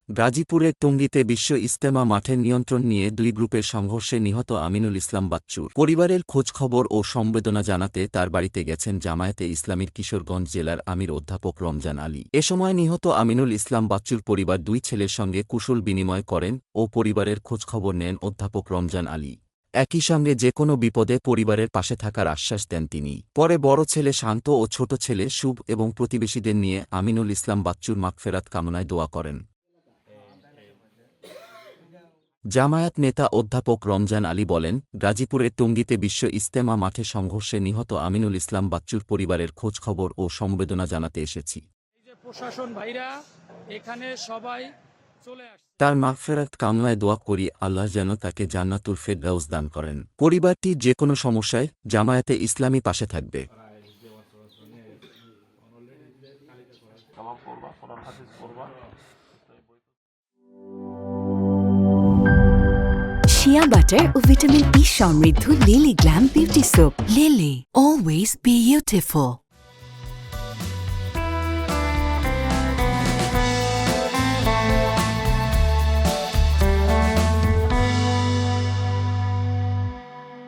গাজীপুরের টঙ্গীতে বিশ্ব ইজতেমা মাঠের নিয়ন্ত্রণ নিয়ে দুই গ্রুপের সংঘর্ষে নিহত আমিনুল ইসলাম বাচ্চুর পরিবারের খোঁজখবর ও সমবেদনা জানাতে তার বাড়িতে গেছেন জামায়াতে ইসলামীর কিশোরগঞ্জ জেলার আমির অধ্যাপক রমজান আলী। এ সময় নিহত আমিনুল ইসলাম বাচ্চুর পরিবার দুই ছেলের সঙ্গে কুশল বিনিময় করেন ও পরিবারের খোঁজখবর নেন অধ্যাপক রমজান আলী। একই সঙ্গে যে কোনো বিপদে পরিবারের পাশে থাকার আশ্বাস দেন তিনি। পরে বড় ছেলে শান্ত ও ছোট ছেলে শুভ এবং প্রতিবেশীদের নিয়ে আমিনুল ইসলাম বাচ্চুর মাগফেরাত কামনায় দোয়া করেন। জামায়াত নেতা অধ্যাপক রমজান আলী বলেন, গাজীপুরের টঙ্গীতে বিশ্ব ইজতেমা মাঠে সংঘর্ষে নিহত আমিনুল ইসলাম বাচ্চুর পরিবারের খোঁজখবর ও সমবেদনা জানাতে এসেছি। প্রশাসন ভাইরা এখানে সবাই চলে আসছে। তার মাগফিরাত কামনায় দোয়া করি আল্লাহ যেন তাকে জান্নাতুল ফেরদাউস দান করেন। পরিবারটি যে কোনো সমস্যায় জামায়াতে ইসলামী পাশে থাকবে। শিয়া বাটার ও ভিটামিন ই সমৃদ্ধ lily glam beauty soap. Lily, always beautiful.